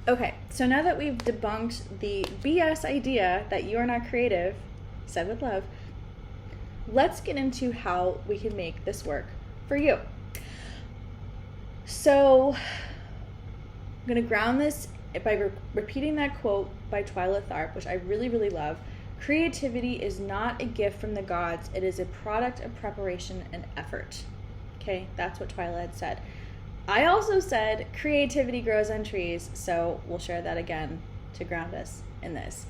Okay, so now that we've debunked the BS idea that you are not creative, said with love, let's get into how we can make this work for you. So I'm going to ground this by repeating that quote by Twyla Tharp, which I really, really love. Creativity is not a gift from the gods. It is a product of preparation and effort. Okay, that's what Twyla had said. I also said creativity grows on trees, so we'll share that again to ground us in this.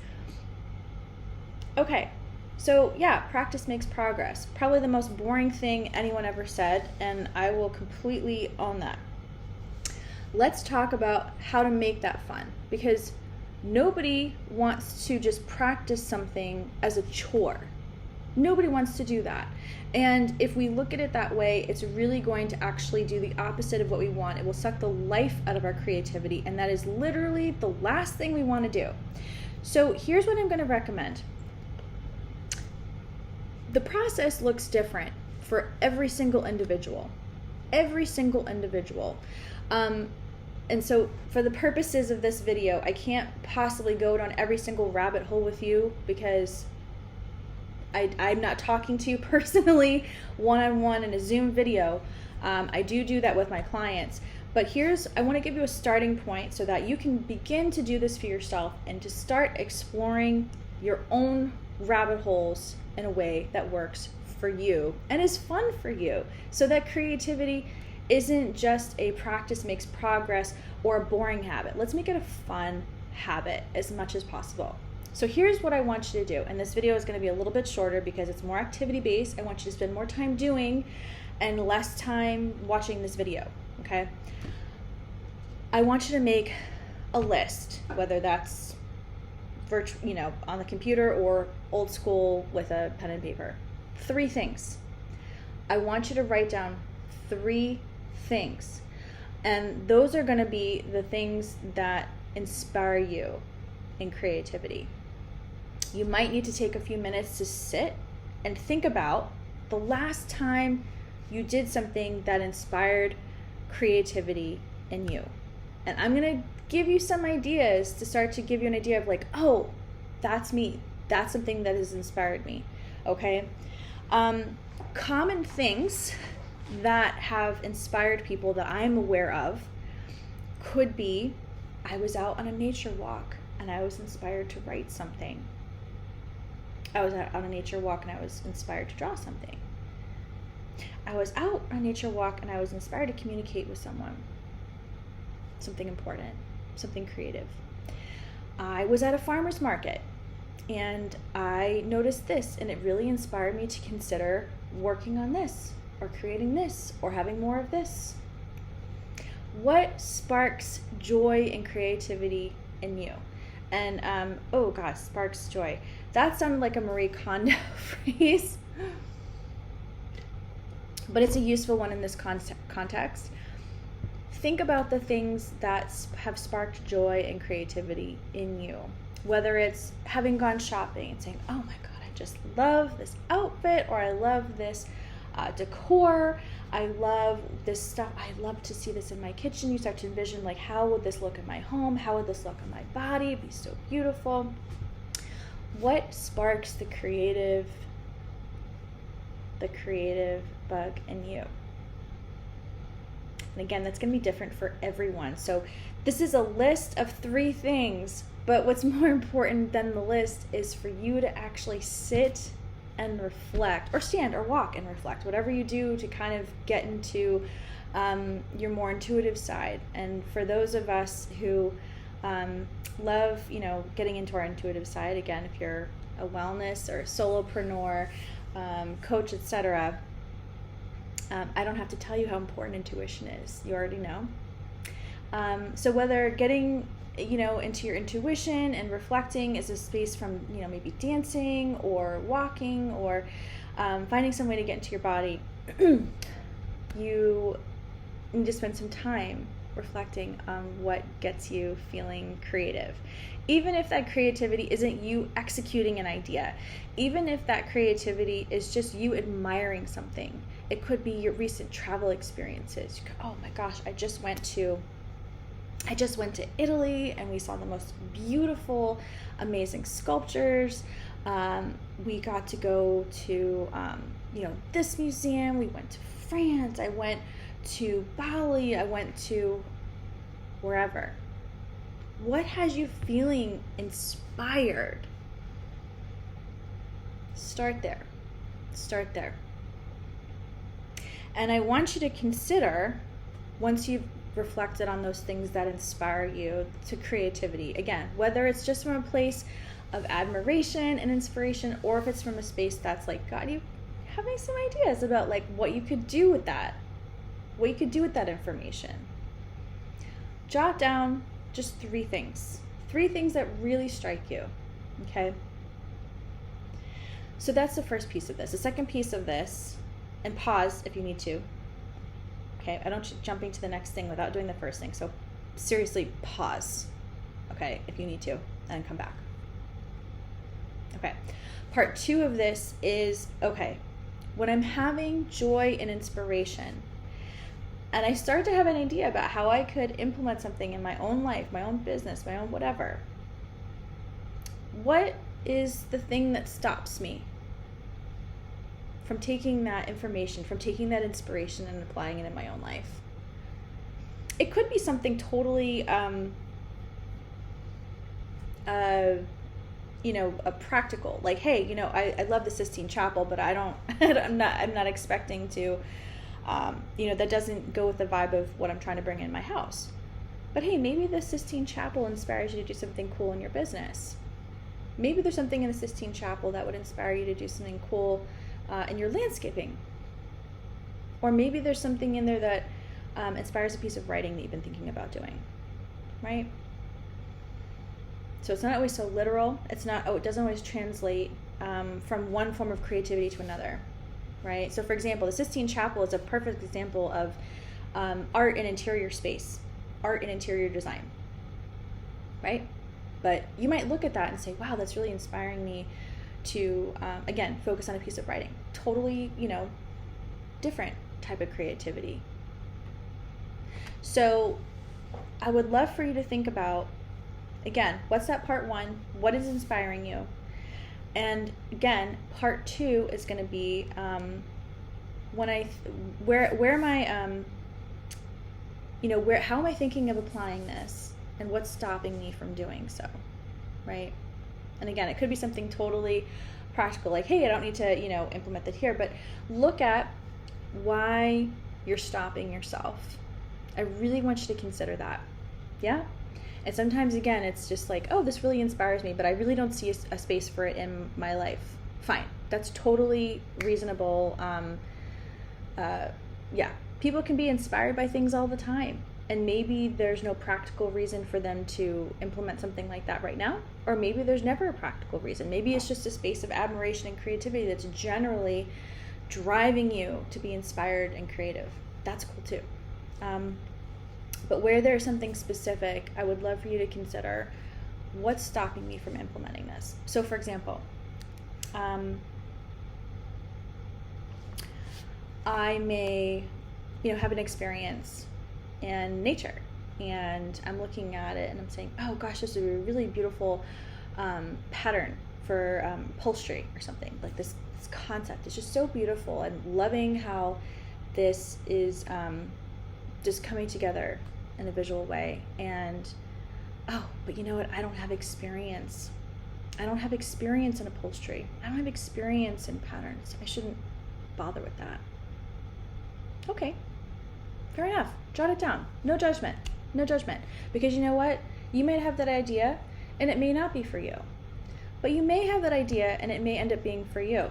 Okay, so yeah, practice makes progress. Probably the most boring thing anyone ever said, and I will completely own that. Let's talk about how to make that fun, because nobody wants to just practice something as a chore. Nobody wants to do that. And if we look at it that way, it's really going to actually do the opposite of what we want. It will suck the life out of our creativity, and that is literally the last thing we want to do. So here's what I'm going to recommend. The process looks different for every single individual. Every single individual. And so for the purposes of this video, I can't possibly go down every single rabbit hole with you because I'm not talking to you personally one-on-one in a Zoom video. I do that with my clients. But I want to give you a starting point so that you can begin to do this for yourself and to start exploring your own rabbit holes in a way that works for you and is fun for you, so that creativity isn't just a practice makes progress or a boring habit. Let's make it a fun habit as much as possible. So here's what I want you to do, and this video is going to be a little bit shorter because it's more activity based. I want you to spend more time doing and less time watching this video, okay? I want you to make a list, whether that's on the computer or old school with a pen and paper. 3 things. I want you to write down 3 things, and those are going to be the things that inspire you in creativity. You might need to take a few minutes to sit and think about the last time you did something that inspired creativity in you. And I'm going to give you some ideas to start to give you an idea of like, oh, that's me. That's something that has inspired me. Okay. Common things that have inspired people that I'm aware of could be, I was out on a nature walk and I was inspired to write something. I was out on a nature walk and I was inspired to draw something. I was out on a nature walk and I was inspired to communicate with someone. Something important, something creative. I was at a farmer's market and I noticed this, and it really inspired me to consider working on this or creating this or having more of this. What sparks joy and creativity in you? And oh gosh, sparks joy. That sounded like a Marie Kondo phrase, but it's a useful one in this context. Think about the things that have sparked joy and creativity in you. Whether it's having gone shopping and saying, oh my God, I just love this outfit, or I love this decor, I love this stuff, I love to see this in my kitchen. You start to envision, like, how would this look in my home? How would this look on my body? It'd be so beautiful. What sparks the creative bug in you? And again, that's going to be different for everyone. So this is a list of 3 things, but what's more important than the list is for you to actually sit and reflect, or stand or walk and reflect, whatever you do to kind of get into your more intuitive side. And for those of us who love, getting into our intuitive side, again, if you're a wellness or a solopreneur, coach, etc., I don't have to tell you how important intuition is. You already know. So whether getting into your intuition and reflecting is a space from, maybe dancing or walking or finding some way to get into your body, you need to spend some time reflecting on what gets you feeling creative. Even if that creativity isn't you executing an idea, even if that creativity is just you admiring something. It could be your recent travel experiences. You go, oh my gosh, I just went to I just went to Italy and we saw the most beautiful, amazing sculptures. We got to go to, this museum. We went to France. I went to Bali. I went to wherever. What has you feeling inspired? Start there. Start there. And I want you to consider, once you've reflected on those things that inspire you to creativity, again, whether it's just from a place of admiration and inspiration, or if it's from a space that's like, God, you have me some ideas about like what you could do with that, what you could do with that information. Jot down just 3 things that really strike you. Okay, so that's the first piece of this. The second piece of this, and pause if you need to. Okay, I don't jumping to the next thing without doing the first thing. So seriously, pause, okay, if you need to, and come back. Okay, part 2 of this is, okay, when I'm having joy and inspiration, and I start to have an idea about how I could implement something in my own life, my own business, my own whatever, what is the thing that stops me from taking that information, from taking that inspiration and applying it in my own life? It could be something totally, a practical, like, hey, I love the Sistine Chapel, but I'm not expecting to, that doesn't go with the vibe of what I'm trying to bring in my house. But hey, maybe the Sistine Chapel inspires you to do something cool in your business. Maybe there's something in the Sistine Chapel that would inspire you to do something cool in your landscaping. Or maybe there's something in there that inspires a piece of writing that you've been thinking about doing, right? So it's not always so literal. It doesn't always translate from one form of creativity to another, right? So for example, the Sistine Chapel is a perfect example of art and interior space, art and interior design, right? But you might look at that and say, wow, that's really inspiring me to, again, focus on a piece of writing. Totally, different type of creativity. So I would love for you to think about, again, what's that part 1? What is inspiring you? And again, part 2 is going to be where am I, how am I thinking of applying this, and what's stopping me from doing so, right? And again, it could be something totally practical, like, hey, I don't need to, implement that here, but look at why you're stopping yourself. I really want you to consider that. Yeah? And sometimes, again, it's just like, oh, this really inspires me, but I really don't see a space for it in my life. Fine. That's totally reasonable. People can be inspired by things all the time. And maybe there's no practical reason for them to implement something like that right now. Or maybe there's never a practical reason. Maybe it's just a space of admiration and creativity that's generally driving you to be inspired and creative. That's cool too. But where there's something specific, I would love for you to consider what's stopping me from implementing this. So for example, I may, have an experience in nature, and I'm looking at it and I'm saying, oh gosh, this is a really beautiful pattern for upholstery or something. Like this concept is just so beautiful. I'm loving how this is just coming together in a visual way. And but you know what? I don't have experience. I don't have experience in upholstery. I don't have experience in patterns. I shouldn't bother with that. Okay, fair enough. Jot it down. No judgment. No judgment. Because you know what? You may have that idea and it may not be for you. But you may have that idea and it may end up being for you.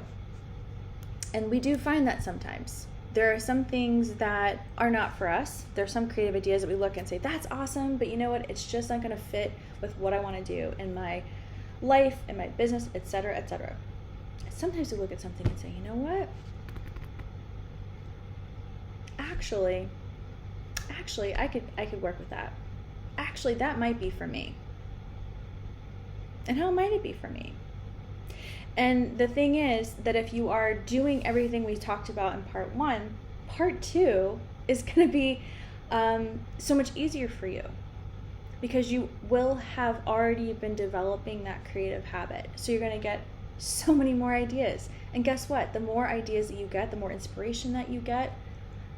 And we do find that sometimes. There are some things that are not for us. There are some creative ideas that we look and say, that's awesome, but you know what? It's just not going to fit with what I want to do in my life, in my business, etc., etc. Sometimes we look at something and say, you know what? Actually, I could work with that. Actually, that might be for me. And how might it be for me? And the thing is that if you are doing everything we talked about in part 1, part 2 is going to be so much easier for you. because you will have already been developing that creative habit. So you're going to get so many more ideas. And guess what? The more ideas that you get, the more inspiration that you get,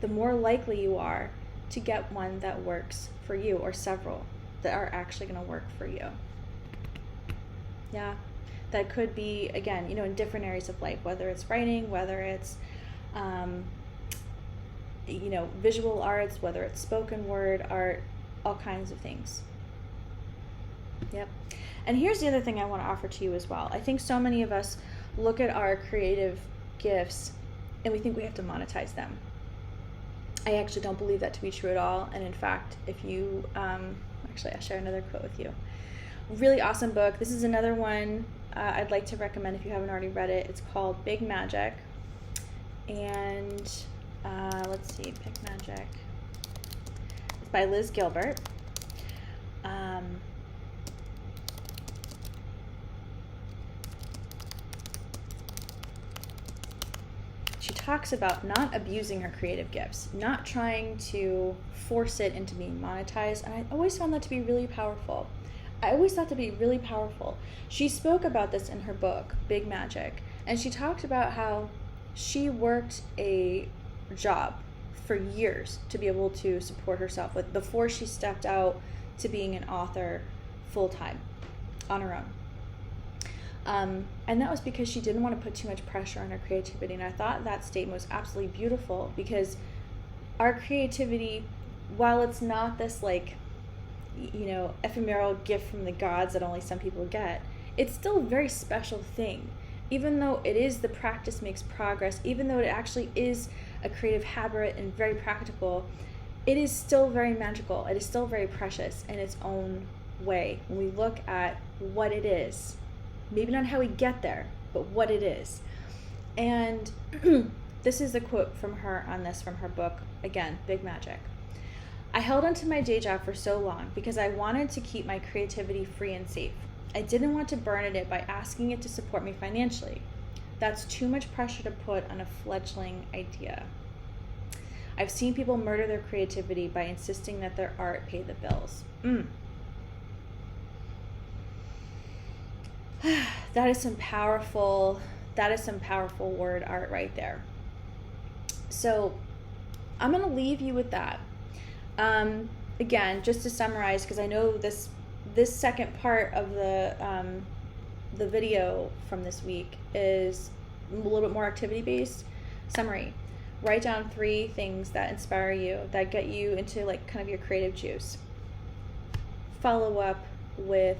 the more likely you are to get one that works for you, or several that are actually going to work for you. Yeah, that could be, again, in different areas of life, whether it's writing, whether it's, visual arts, whether it's spoken word art, all kinds of things. Yep. And here's the other thing I want to offer to you as well. I think so many of us look at our creative gifts and we think we have to monetize them. I actually don't believe that to be true at all. And in fact, if you, actually, I'll share another quote with you. Really awesome book. This is another one I'd like to recommend if you haven't already read it. It's called Big Magic. And let's see, Big Magic. It's by Liz Gilbert. She talks about not abusing her creative gifts, not trying to force it into being monetized, and I always found that to be really powerful. I always thought to be really powerful. She spoke about this in her book, Big Magic, and she talked about how she worked a job for years to be able to support herself with before she stepped out to being an author full-time on her own. And that was because she didn't want to put too much pressure on her creativity. And I thought that statement was absolutely beautiful, because our creativity, while it's not this ephemeral gift from the gods that only some people get, it's still a very special thing. Even though it is the practice makes progress, even though it actually is a creative habit and very practical, it is still very magical. It is still very precious in its own way when we look at what it is. Maybe not how we get there, but what it is. And this is a quote from her on this, from her book, again, Big Magic. I held onto my day job for so long because I wanted to keep my creativity free and safe. I didn't want to burden it by asking it to support me financially. That's too much pressure to put on a fledgling idea. I've seen people murder their creativity by insisting that their art pay the bills. That is some powerful word art right there. So I'm going to leave you with that. Again, just to summarize, because I know this second part of the video from this week is a little bit more activity based. Summary: write down 3 things that inspire you, that get you into kind of your creative juice. Follow up with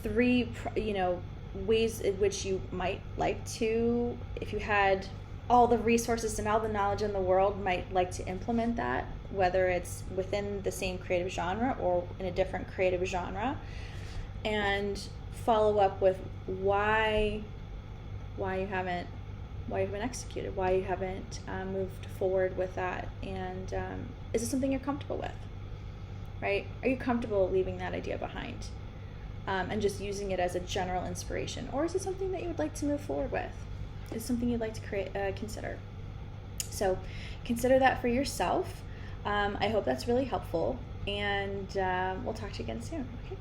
3 ways in which you might like to, if you had all the resources and all the knowledge in the world, might like to implement that, whether it's within the same creative genre or in a different creative genre. And follow up with why you haven't executed, why you haven't moved forward with that, and is it something you're comfortable with, right? Are you comfortable leaving that idea behind and just using it as a general inspiration, or is it something that you would like to move forward with? Is it something you'd like to consider? So consider that for yourself. I hope that's really helpful, and we'll talk to you again soon. Okay.